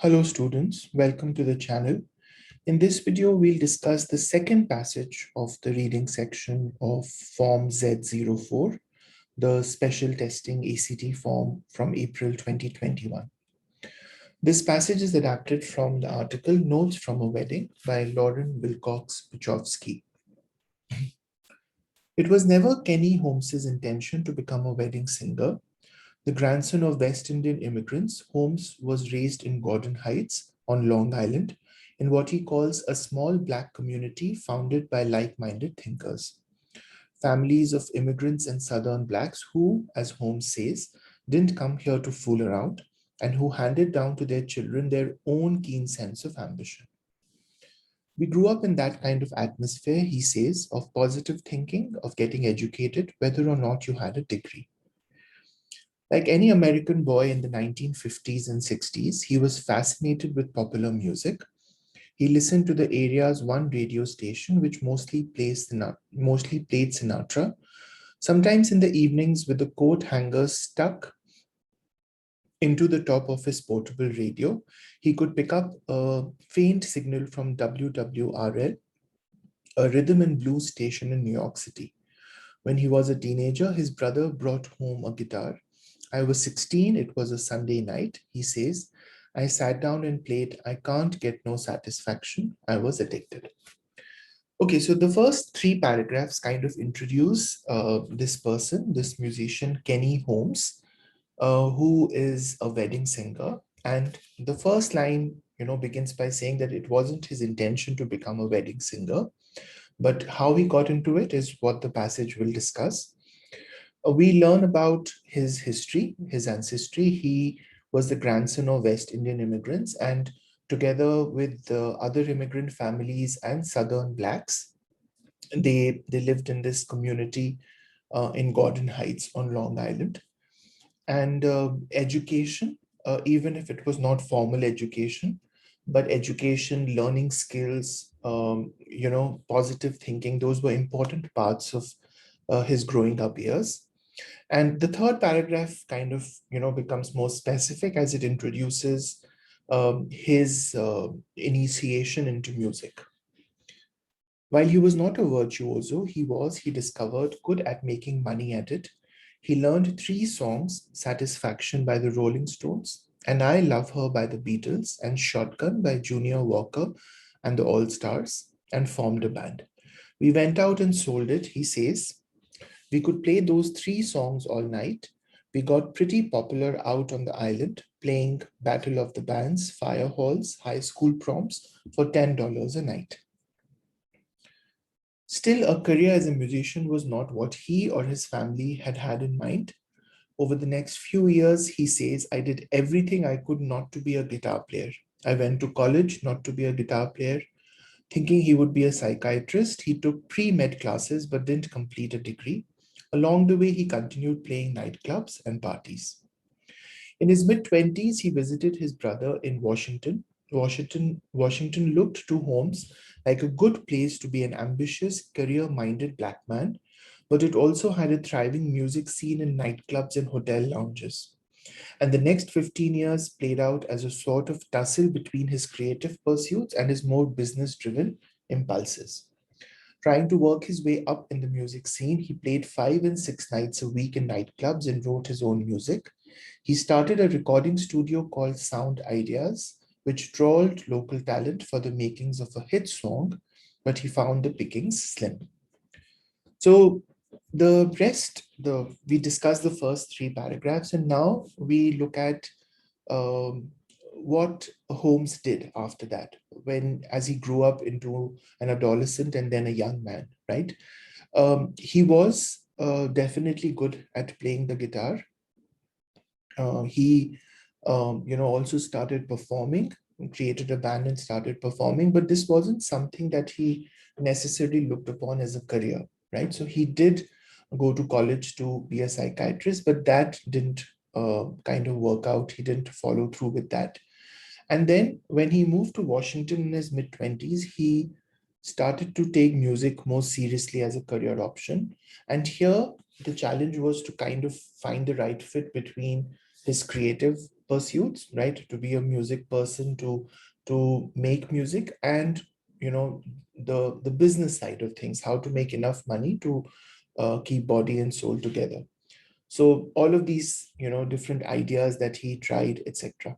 Hello students, welcome to the channel. In this video, we'll discuss the second passage of the reading section of Form Z04, the special testing ACT form from April 2021. This passage is adapted from the article Notes from a Wedding by Lauren Wilcox-Puchowski. It was never Kenny Holmes's intention to become a wedding singer. The grandson of West Indian immigrants, Holmes was raised in Gordon Heights on Long Island in what he calls a small Black community founded by like-minded thinkers. Families of immigrants and Southern Blacks who, as Holmes says, didn't come here to fool around and who handed down to their children their own keen sense of ambition. We grew up in that kind of atmosphere, he says, of positive thinking, of getting educated, whether or not you had a degree. Like any American boy in the 1950s and 60s, he was fascinated with popular music. He listened to the area's one radio station, which mostly played Sinatra, sometimes in the evenings with the coat hanger stuck into the top of his portable radio. He could pick up a faint signal from WWRL, a rhythm and blues station in New York City. When he was a teenager, his brother brought home a guitar. I was 16, it was a Sunday night, he says. I sat down and played I Can't Get No Satisfaction. I was addicted. Okay, so the first three paragraphs kind of introduce this person, this musician, Kenny Holmes, who is a wedding singer. And the first line, begins by saying that it wasn't his intention to become a wedding singer, but how he got into it is what the passage will discuss. We learn about his history, his ancestry. He was the grandson of West Indian immigrants, and together with the other immigrant families and Southern Blacks, they lived in this community in Gordon Heights on Long Island. And education, even if it was not formal education, but education, learning skills, positive thinking, those were important parts of his growing up years. And the third paragraph kind of, becomes more specific as it introduces his initiation into music. While he was not a virtuoso, he discovered, good at making money at it. He learned three songs, Satisfaction by the Rolling Stones, and I Love Her by the Beatles, and Shotgun by Junior Walker and the All Stars, and formed a band. We went out and sold it, he says. We could play those three songs all night. We got pretty popular out on the island, playing Battle of the Bands, fire halls, high school proms for $10 a night. Still, a career as a musician was not what he or his family had had in mind. Over the next few years, he says, I did everything I could not to be a guitar player. I went to college not to be a guitar player. Thinking he would be a psychiatrist, he took pre-med classes but didn't complete a degree. Along the way, he continued playing nightclubs and parties. In his mid-20s, he visited his brother in Washington. Washington looked to Holmes like a good place to be an ambitious, career-minded Black man, but it also had a thriving music scene in nightclubs and hotel lounges. And the next 15 years played out as a sort of tussle between his creative pursuits and his more business-driven impulses. Trying to work his way up in the music scene, he played 5 and 6 nights a week in nightclubs and wrote his own music. He started a recording studio called Sound Ideas, which trawled local talent for the makings of a hit song, but he found the pickings slim. So the rest, we discussed the first three paragraphs, and now we look at what Holmes did after that, as he grew up into an adolescent and then a young man, right? He was definitely good at playing the guitar. He, also started performing, created a band and started performing, but this wasn't something that he necessarily looked upon as a career, right? So he did go to college to be a psychiatrist, but that didn't kind of work out. He didn't follow through with that. And then when he moved to Washington in his mid-20s, he started to take music more seriously as a career option. And here, the challenge was to kind of find the right fit between his creative pursuits, right? To be a music person, to make music, and the business side of things, how to make enough money to keep body and soul together. So all of these, different ideas that he tried, etc.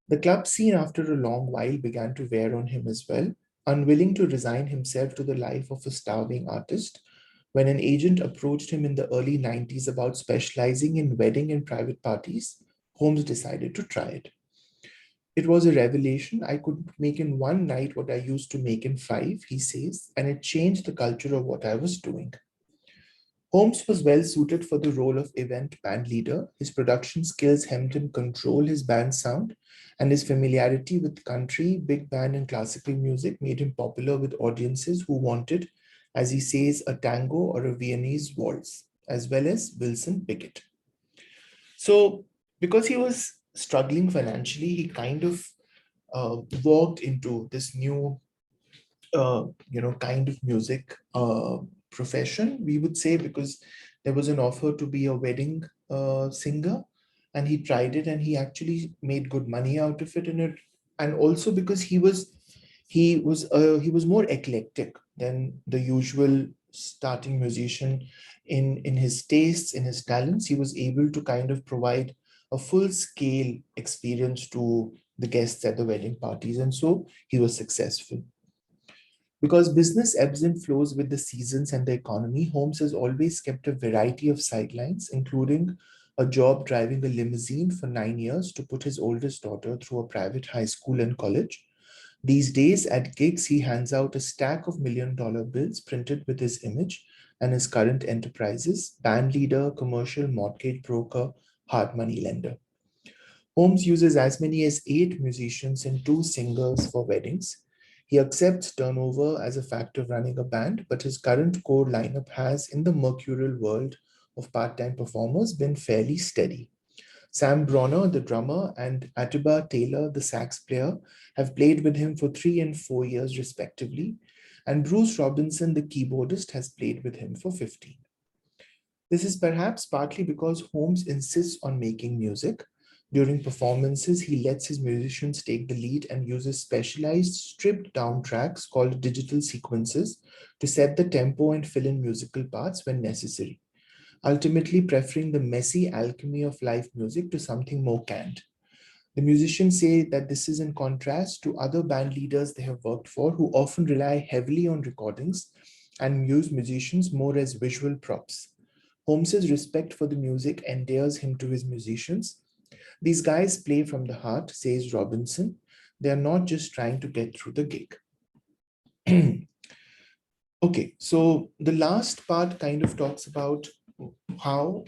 The club scene, after a long while, began to wear on him as well. Unwilling to resign himself to the life of a starving artist, when an agent approached him in the early 90s about specializing in wedding and private parties, Holmes decided to try it. It was a revelation. I could make in one night what I used to make in five, he says, and it changed the culture of what I was doing. Holmes was well suited for the role of event band leader. His production skills helped him control his band's sound, and his familiarity with country, big band, and classical music made him popular with audiences who wanted, as he says, a tango or a Viennese waltz, as well as Wilson Pickett. So, because he was struggling financially, he kind of walked into this new kind of music profession, we would say, because there was an offer to be a wedding singer, and he tried it, and he actually made good money out of it. And also because he was more eclectic than the usual starting musician in his tastes, in his talents. He was able to kind of provide a full scale experience to the guests at the wedding parties, and so he was successful. Because business ebbs and flows with the seasons and the economy, Holmes has always kept a variety of sidelines, including a job driving a limousine for 9 years to put his oldest daughter through a private high school and college. These days, at gigs, he hands out a stack of $1 million bills printed with his image and his current enterprises: band leader, commercial mortgage broker, hard money lender. Holmes uses as many as 8 musicians and 2 singers for weddings. He accepts turnover as a fact of running a band, but his current core lineup has, in the mercurial world of part time performers, been fairly steady. Sam Bronner, the drummer, and Atiba Taylor, the sax player, have played with him for 3 and 4 years, respectively, and Bruce Robinson, the keyboardist, has played with him for 15. This is perhaps partly because Holmes insists on making music. During performances, he lets his musicians take the lead and uses specialized stripped down tracks called digital sequences to set the tempo and fill in musical parts when necessary, ultimately preferring the messy alchemy of live music to something more canned. The musicians say that this is in contrast to other band leaders they have worked for, who often rely heavily on recordings and use musicians more as visual props. Holmes's respect for the music endears him to his musicians. These guys play from the heart, says Robinson. They are not just trying to get through the gig. Okay, so the last part kind of talks about how,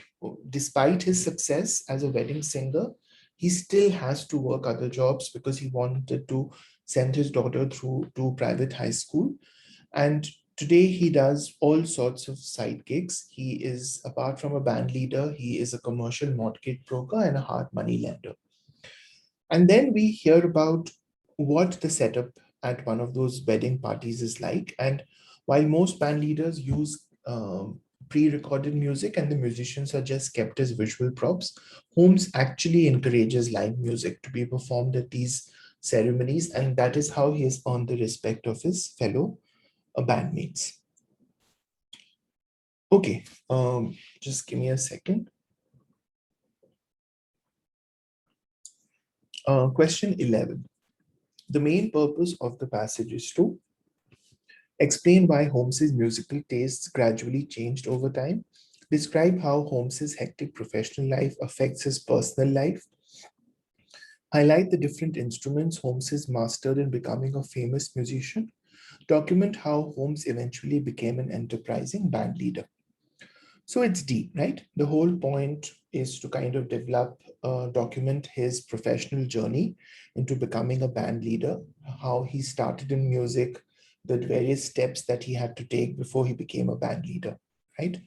despite his success as a wedding singer, he still has to work other jobs because he wanted to send his daughter through to private high school. And today he does all sorts of side gigs. He is, apart from a band leader, he is a commercial mortgage broker and a hard money lender. And then we hear about what the setup at one of those wedding parties is like. And while most band leaders use pre-recorded music and the musicians are just kept as visual props, Holmes actually encourages live music to be performed at these ceremonies, and that is how he has earned the respect of his fellow bandmates. Okay, just give me a second. Question 11. The main purpose of the passage is to explain why Holmes's musical tastes gradually changed over time, describe how Holmes's hectic professional life affects his personal life, highlight the different instruments Holmes has mastered in becoming a famous musician, document how Holmes eventually became an enterprising band leader. So it's deep, right? The whole point is to kind of document his professional journey into becoming a band leader, how he started in music, the various steps that he had to take before he became a band leader, right?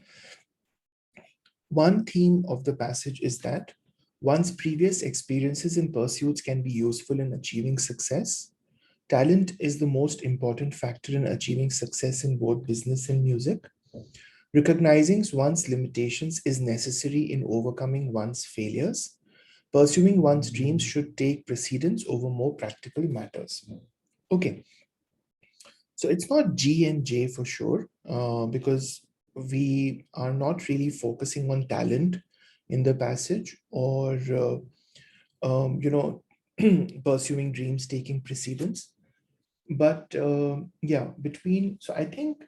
One theme of the passage is that one's previous experiences and pursuits can be useful in achieving success. Talent is the most important factor in achieving success in both business and music. Recognizing one's limitations is necessary in overcoming one's failures. Pursuing one's dreams should take precedence over more practical matters. Okay, so it's not G and J for sure, because we are not really focusing on talent in the passage, or pursuing dreams taking precedence. But yeah, between, so I think,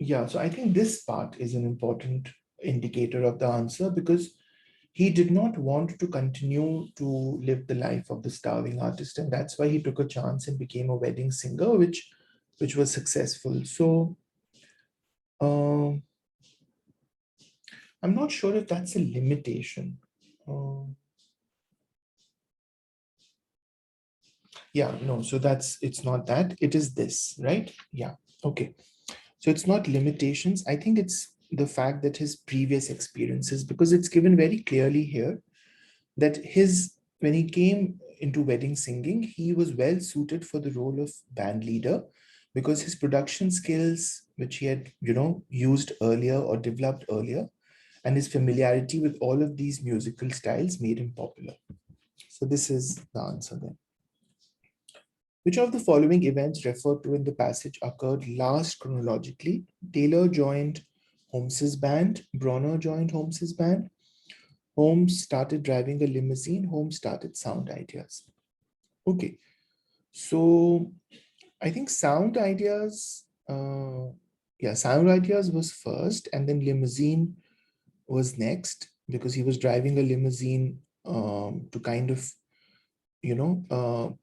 yeah, so I think this part is an important indicator of the answer, because he did not want to continue to live the life of the starving artist, and that's why he took a chance and became a wedding singer, which was successful. So um, I'm not sure if that's a limitation. Um, yeah, no, so it's not that, it is this, right? Yeah, okay. So it's not limitations. I think it's the fact that his previous experiences, because it's given very clearly here that when he came into wedding singing, he was well suited for the role of band leader, because his production skills, which he had, used earlier or developed earlier, and his familiarity with all of these musical styles made him popular. So this is the answer then. Which of the following events referred to in the passage occurred last chronologically? Taylor joined Holmes's band, Bronner joined Holmes's band, Holmes started driving a limousine, Holmes started Sound Ideas. Okay, so I think Sound Ideas was first, and then limousine was next, because he was driving a limousine to kind of,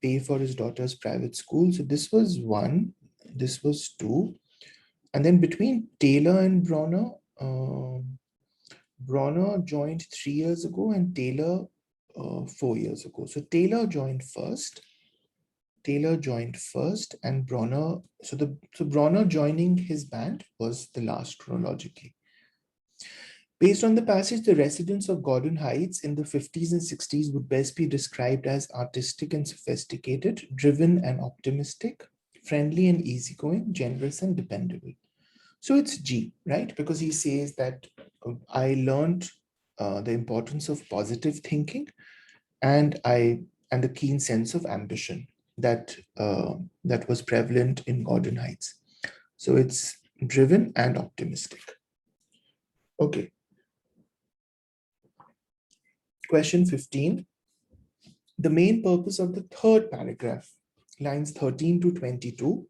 pay for his daughter's private school. So this was one, this was two. And then between Taylor and Bronner, Bronner joined 3 years ago and Taylor 4 years ago. So Taylor joined first, and Bronner. So Bronner joining his band was the last chronologically. Based on the passage, the residents of Gordon Heights in the 50s and 60s would best be described as artistic and sophisticated, driven and optimistic, friendly and easygoing, generous and dependable. So it's G, right? Because he says that I learned the importance of positive thinking, and a keen sense of ambition that was prevalent in Gordon Heights. So it's driven and optimistic. Okay. Question 15. The main purpose of the third paragraph, lines 13 to 22.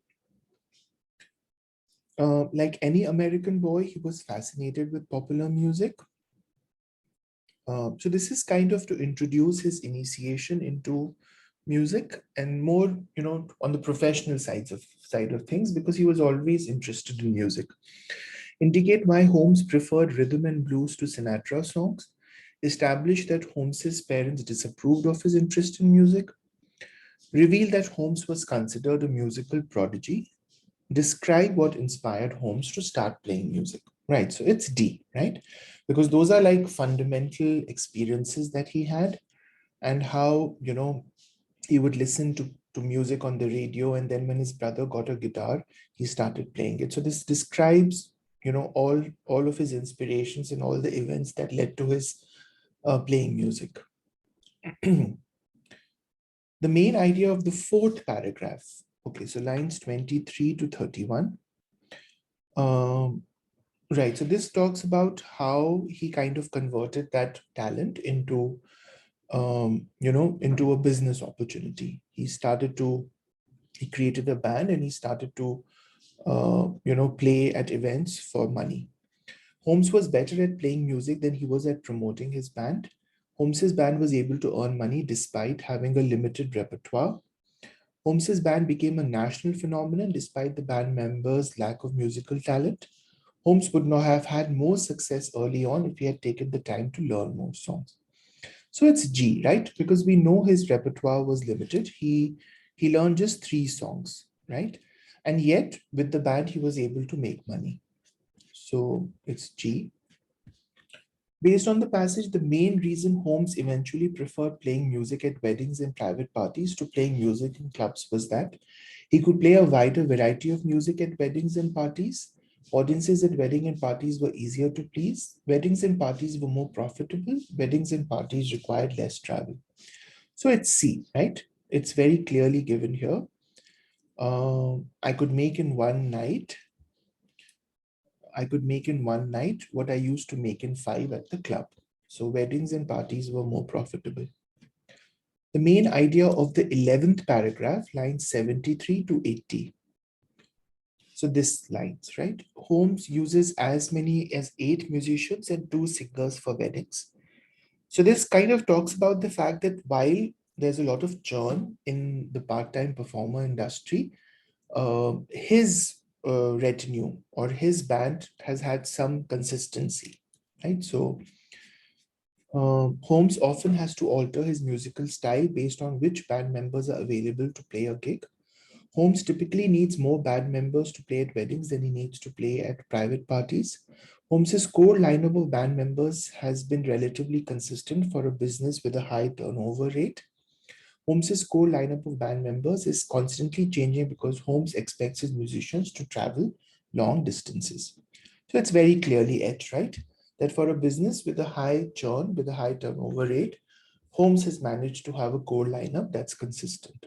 Like any American boy, he was fascinated with popular music. So this is kind of to introduce his initiation into music, and more, on the professional side of things, because he was always interested in music. Indicate why Holmes preferred rhythm and blues to Sinatra songs. Establish that Holmes's parents disapproved of his interest in music. Reveal that Holmes was considered a musical prodigy. Describe what inspired Holmes to start playing music. Right, so it's D, right? Because those are like fundamental experiences that he had, and how, he would listen to music on the radio, and then when his brother got a guitar, he started playing it. So this describes, all of his inspirations and all the events that led to his playing music. The main idea of the fourth paragraph. Okay, so lines 23 to 31. Right, so this talks about how he kind of converted that talent into, into a business opportunity. He created a band, and he started to, play at events for money. Holmes was better at playing music than he was at promoting his band. Holmes's band was able to earn money despite having a limited repertoire. Holmes's band became a national phenomenon despite the band members' lack of musical talent. Holmes would not have had more success early on if he had taken the time to learn more songs. So it's G, right? Because we know his repertoire was limited. He learned just 3 songs, right? And yet, with the band, he was able to make money. So it's G. Based on the passage, the main reason Holmes eventually preferred playing music at weddings and private parties to playing music in clubs was that he could play a wider variety of music at weddings and parties. Audiences at wedding and parties were easier to please. Weddings and parties were more profitable. Weddings and parties required less travel. So it's C, right? It's very clearly given here. I could make in one night. I could make in one night what I used to make in 5 at the club. So weddings and parties were more profitable. The main idea of the 11th paragraph, lines 73 to 80. So this lines, right? Holmes uses as many as 8 musicians and 2 singers for weddings. So this kind of talks about the fact that while there's a lot of churn in the part-time performer industry, his retinue or his band has had some consistency, right? So Holmes often has to alter his musical style based on which band members are available to play a gig. Holmes typically needs more band members to play at weddings than he needs to play at private parties. Holmes's core lineup of band members has been relatively consistent for a business with a high turnover rate. Holmes's core lineup of band members is constantly changing because Holmes expects his musicians to travel long distances. So it's very clearly etched, right? That for a business with a high churn, with a high turnover rate, Holmes has managed to have a core lineup that's consistent.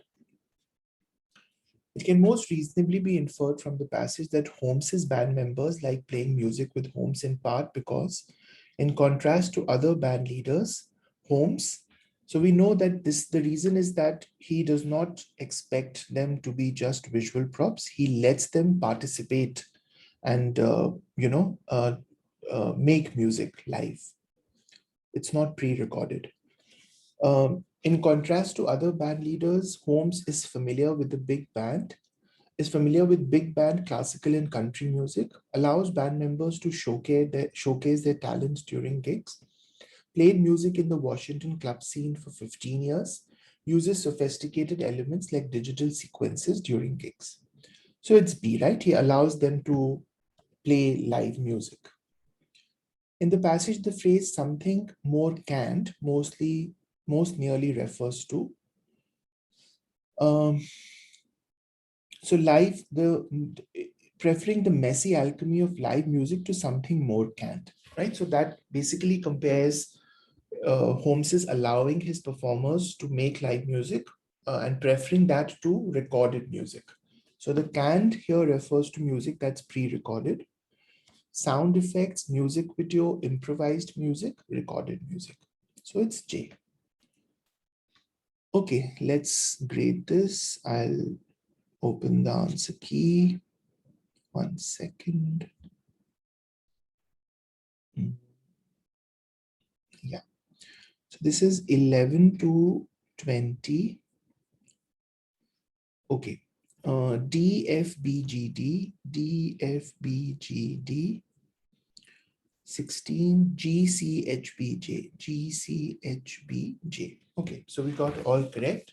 It can most reasonably be inferred from the passage that Holmes's band members like playing music with Holmes in part because, in contrast to other band leaders, Holmes, so we know that the reason is that he does not expect them to be just visual props. He lets them participate and make music live. It's not pre-recorded. In contrast to other band leaders, Holmes is familiar with the big band, is familiar with big band classical and country music, allows band members to showcase their talent during gigs, played music in the Washington club scene for 15 years, uses sophisticated elements like digital sequences during gigs. So it's B, right? He allows them to play live music. In the passage, the phrase something more canned most nearly refers to so live preferring the messy alchemy of live music to something more canned, right? So that basically compares Holmes's allowing his performers to make live music and preferring that to recorded music. So the canned here refers to music that's pre-recorded. Sound effects, music video, improvised music, recorded music. So it's J. Okay, let's grade this. I'll open the answer key. 1 second. Yeah. So this is 11 to 20. Okay. DFBGD, DFBGD, 16, GCHBJ, GCHBJ. Okay, so we got all correct.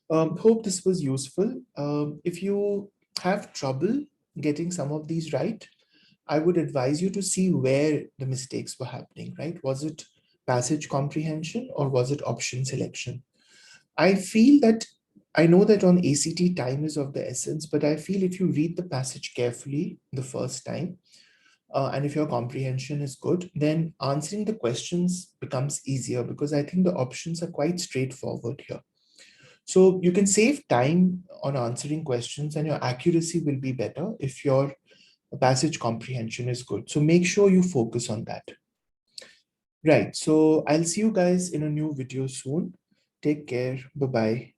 Hope this was useful. If you have trouble getting some of these right, I would advise you to see where the mistakes were happening, right? Was it passage comprehension or was it option selection? I feel that I know that on ACT time is of the essence, but I feel if you read the passage carefully the first time, and if your comprehension is good, then answering the questions becomes easier because I think the options are quite straightforward here. So you can save time on answering questions and your accuracy will be better if your passage comprehension is good. So make sure you focus on that. Right. So I'll see you guys in a new video soon. Take care. Bye-bye.